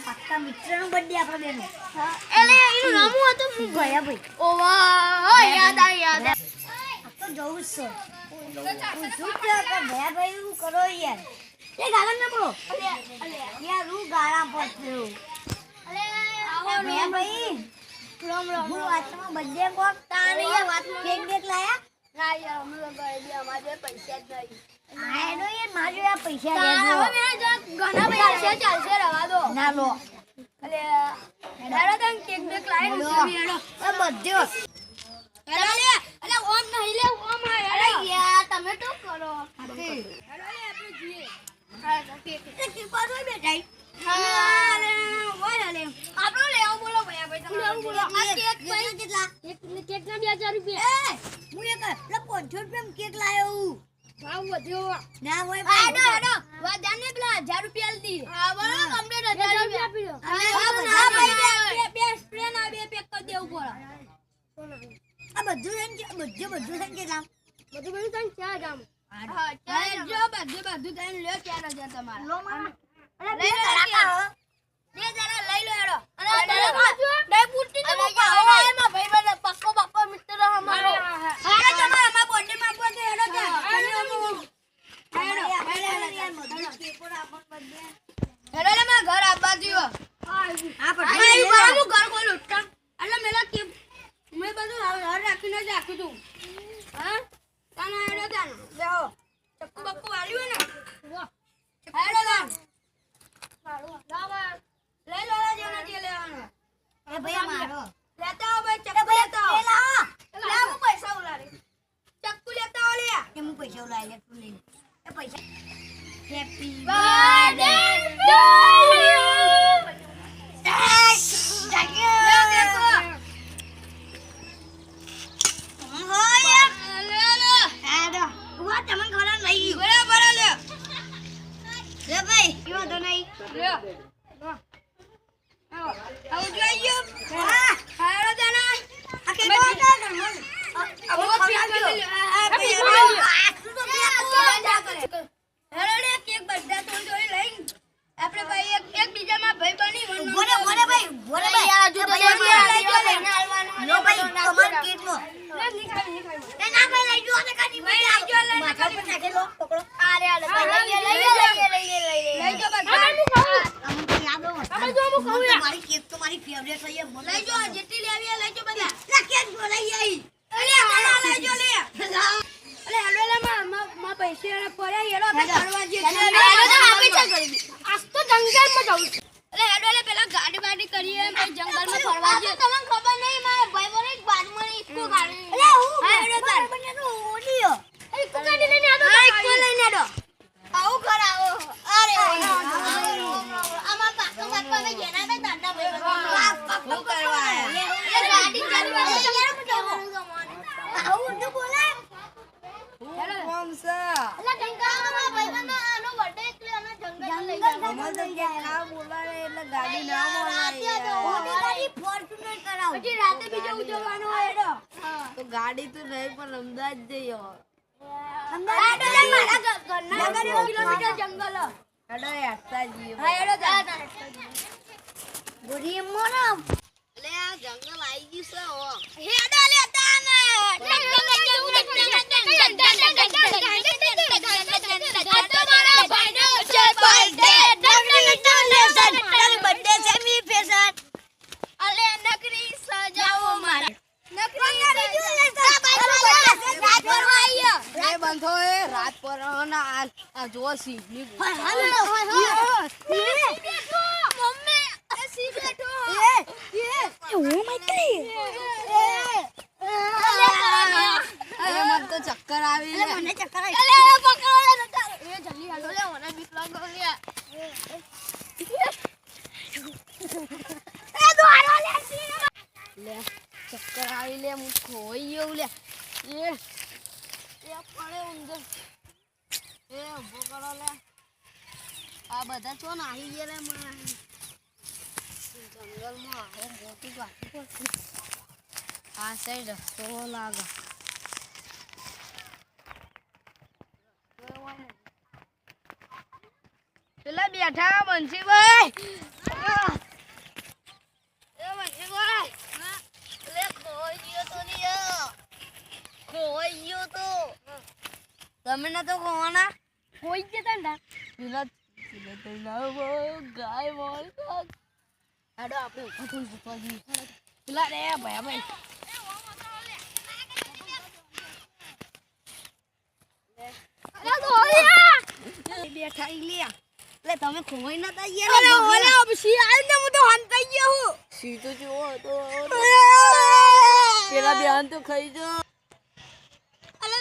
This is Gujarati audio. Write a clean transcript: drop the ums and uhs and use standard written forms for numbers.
પાક્કા મિત્રનો બર્થડે આપણો બેનો. એટલે એનું નામ હતું હું ભયા ભાઈ. ઓ વાહ યાદ આ તો જવું જ છે. શું કે ભયા ભાઈ એવું કરો યાર. એ ગાળા ના બોલો. યાર હું ગાળા પડતો. ભયા ભાઈ રામ હું વાતમાં બર્થડે કોક તાણી યાર વાતમાં કેક બેક લાયા. ના યાર અમે લોકો અમારે પૈસા જ નહીં. હા એનો યાર મારે આ પૈસા હવે દેજો. મેં ઘણા પૈસા ચાલશે રવા દો. ના લો. અલે હેડો તને કેક બેક લાવી લો. હેડો એ બધો હેડો લે અલે ઓમ નહીં લે ઓમ હેડો યાર તમે તો કરો હાથી. હેડો લે આપણે જઈએ હા કેક એ કિપાર હોય બેટાઈ. અરે ઓય લે આપણો લેવું બોલો ભયા ભાઈ તમે લેવું બોલો આ કેક ભાઈ કેટલા? કેક ના 2000 રૂપિયા હું એક લે 500 રૂપિયા કેક લાયો હું. ભાવ વધ્યો ના હોય હેડો હેડો વાદાને પેલા 1000 રૂપિયા આલતી હા બરાબર કમ્પ્લીટ 1000 રૂપિયા આપી દો હા ભાઈ બે સ્પ્રે ના બે પેક કરી દેવું પડે આ બધું છે ને બધું છે કેટલા? બધું તને 4000 હા જો બધું તને લ્યો 4000 તમારા લો મામા અરે બે તરાકા હો. બે જરા લઈ લો હેડો અને દે પૂટી તો ભાઈ બને પક્કો પક્કો મિત્ર અમારો હા તમારા અમાર બોન્ડે માં આપો તો હેડો હેડો લે મારા ઘર આપવા દીઓ આ હું ઘર ખોલું એટલે મેલા કે મેં બધું હર રાખીને જ રાખ્યું તું હા તાના હેડો તાન લેહો ચક્કુ બક્કુ વાળ્યું ને હેડો તાન લઈ લો જેના જે લેવાનો એ ભૈયા મારો. લેતા આવો ભાઈ ચક્કુ લેતા આવો લે હું પૈસા ઉલાડી ચક્કુ લેતા આવો લે એ હું પૈસા ઉલાઈ લે તું લઈ લે. એ પૈસા હેપી બર્થડે ટુ આપણે ભાઈ એક બીજામાં ભાઈ બની બોલે ભાઈ લો ભાઈ તમાર કેક નો. એ ના ભાઈ લઈ જો અને કાઢી માથા પર નાખે લો પકડો. લઈ જો બસ અમને યાદ હો. મારી કેક તો મારી ફેવરેટ છે યાર. લઈ જો જેટલી લેવી લઈ જો બધા લા કેક બોલાઈ આઈ. અલે હાલો લઈ જો લે અલે હાલો લે માં પૈસા પડ્યા હેડો આપણે ફરવા જઈએ આજ તો જંગલમાં જાઉં અલે હેડો લે પેલા ગાડી બાડી કરીએ પછી જંગલમાં ફરવા જઈએ તમને ખબર નહીં મારા ભાઈ બોલે બાજુમાં ઇકો ગાડી અલે હું હા હેડો તાર બને તો ઓડીયો. ઇકો ગાડી લઈને આવો ઇકો લઈને આવો આવું કરાવો અરે આમાં પાકો પાકો મે જેના મે દાંડા ભાઈ પાકો કરવા આયા. એ ગાડી ચાલવા આવું તો બોલે. કોમ છે અલા જંગલમાં ભાઈબંધનો આનો બર્થડે એટલે આનો જંગલમાં લઈ જાવ અમાર તો કે ના બોલાવે એટલે ગાડી ના બોલાવે ઓડી ગાડી ફોર્ચ્યુનર કરાવ. પછી રાતે બીજો ઉજવવાનો હોય હેડો તો ગાડી તો નહીં પણ અમદાવાદ જઈએ અમદાવાદ લે મારા ઘરના 1 કિલોમીટર જંગલ હેડો યાત્રા જઈએ હા હેડો જા ગોરી મોના એટલે આ જંગલ આવી ગયું છે હેડો લે તાને બંધો એ રાત પર આ જો સીધની મને તો ચક્કર આવી મને ચક્કર એ જલ્દી હાલો લે મને બીક લાગો લે લે ચક્કર આવી લે હું ખોઈ ગયો લે એ પડે ઊંધો એ ઉભો કરો લે આ બધા છો ને આવી ગયા રે જંગલમાં આવો મોટી ગાડી પડતી આ સાઈડ રસ્તો લાગે પેલા બેઠા બંસીભાઈ તમે ના તો ખોવાના હોઈ જતા ને પેલા ગાય બોલ આડો આપણે ઉભા થઈને પૂછવા જઈએ પેલા રે ભાઈ બેઠા ઈ લે એટલે તમે ખોવાઈ ના તા અરે યાર ઓલા પછી આઈને હું તો હંતાઈ ગયો હું સીધો જેવો હતો પેલા બેન તો ખાઈ જો અલે